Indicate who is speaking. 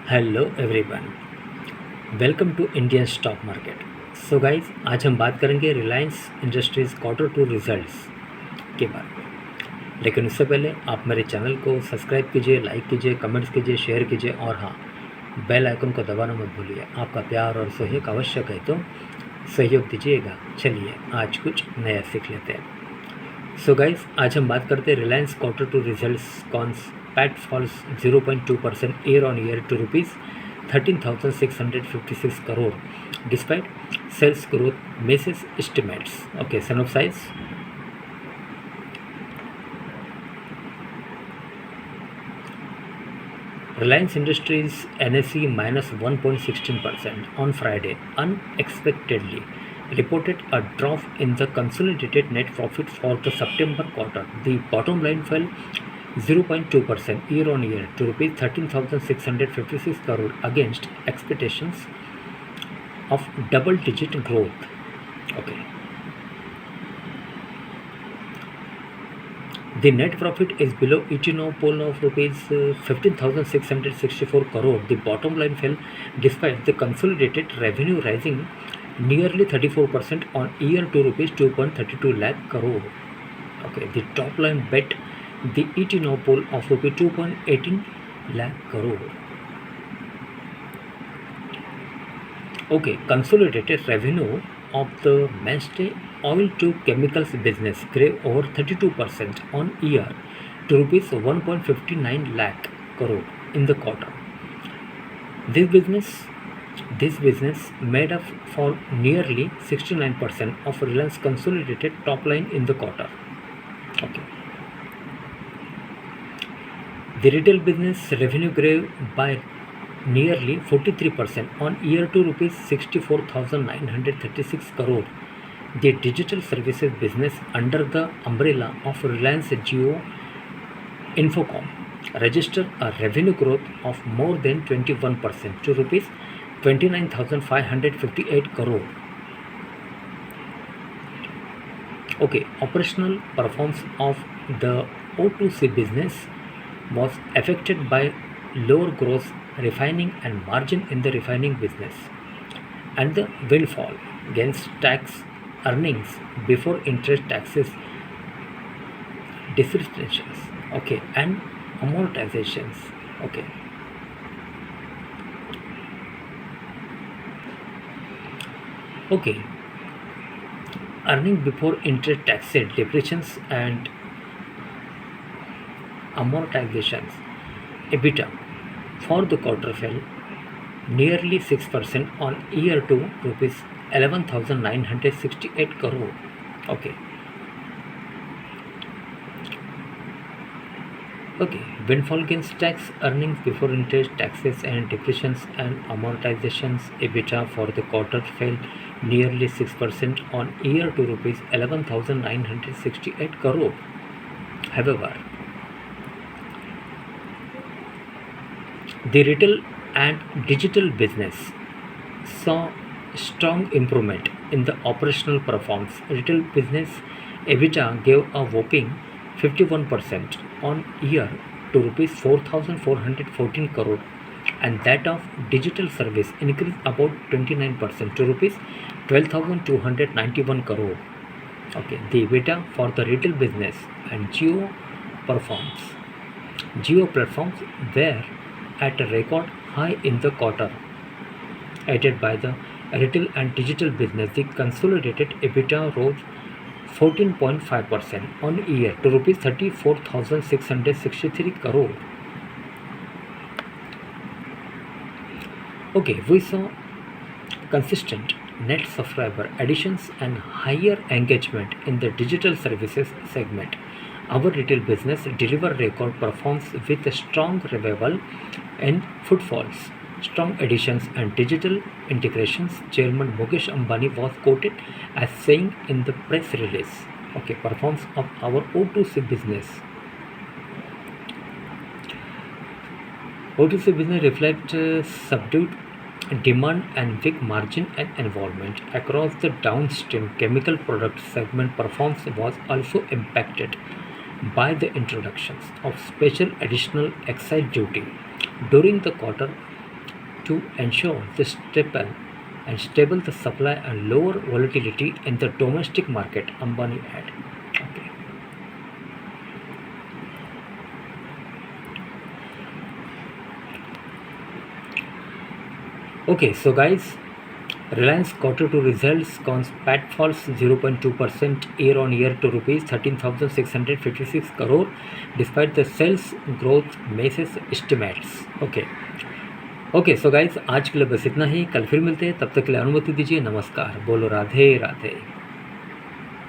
Speaker 1: Hello everyone, welcome to Indian stock market. So guys, आज हम बात करेंगे रिलायंस इंडस्ट्रीज़ क्वार्टर 2 रिजल्ट्स के बारे में। लेकिन उससे पहले आप मेरे चैनल को सब्सक्राइब कीजिए, लाइक कीजिए, कमेंट्स कीजिए, शेयर कीजिए और हाँ, बेल आइकन को दबाना मत भूलिए। आपका प्यार और सहयोग आवश्यक है, तो सहयोग दीजिएगा। चलिए आज कुछ नया सीख लेते हैं। सो गाइज, आज हम बात करते हैं Reliance quarter 2 results cons. PAT falls 0.2% year on year to rupees 13,656 crore despite sales growth misses estimates. Okay, synopsis. Reliance Industries NSE minus 1.16% on Friday unexpectedly reported a drop in the consolidated net profit for the September quarter. The bottom line fell 0.2% year on year to rupees 13,656 crore against expectations of double-digit growth. Okay. The net profit is below ETNO of rupees 15,664 crore. The bottom line fell despite the consolidated revenue rising nearly 34% on year to rupees 2.32 lakh crore. Okay, the top line bet the ETNO of rupees 2.18 lakh crore. Okay, consolidated revenue of the mainstay oil to chemicals business grew over 32% on year to rupees 1.59 lakh crore in the quarter. This business made up for nearly 69% of Reliance consolidated top line in the quarter. Okay. The retail business revenue grew by nearly 43% on year to rupees 64,936 crore. The digital services business under the umbrella of Reliance Jio Infocom registered a revenue growth of more than 21% to rupees 29,558 crore. Okay, operational performance of the O2C business was affected by lower gross refining and margin in the refining business and the windfall gains tax earnings before interest taxes, depreciations, okay, and amortizations. Okay. Okay. Earning before interest taxes, depreciations and amortizations, EBITDA for the quarter fell nearly 6% on year to rupees 11,968 crore. Okay. Okay. Windfall gains tax earnings before interest, taxes and depreciations and amortizations, EBITDA for the quarter fell nearly 6% on year to rupees 11,968 crore. However, the retail and digital business saw strong improvement in the operational performance. Retail business EBITDA gave a whopping 51% on year to rupees 4,414 crore, and that of digital service increased about 29% to rupees 12,291 crore. Okay, the EBITDA for the retail business and Geo platforms were at a record high in the quarter. Aided by the retail and digital business, the consolidated EBITDA rose 14.5% on year to rupees 34,663 crore. Okay, we saw consistent net subscriber additions and higher engagement in the digital services segment. Our retail business delivered record performance with a strong revival in footfalls, strong additions and digital integrations. Chairman Mukesh Ambani was quoted as saying in the press release, okay, performance of our O2C business. O2C business reflects subdued demand and weak margin and environment. Across the downstream chemical product segment, performance was also impacted by the introductions of special additional excise duty during the quarter to ensure the stable the supply and lower volatility in the domestic market. Ambani add. Okay. Okay, so guys, Reliance Q2 results PAT falls 0.2% year-on-year to rupees 13,656 crore despite the sales growth misses estimates. Okay so guys आज के लिए बस इतना ही। कल फिर मिलते हैं, तब तक के लिए अनुमति दीजिए। नमस्कार। बोलो राधे राधे।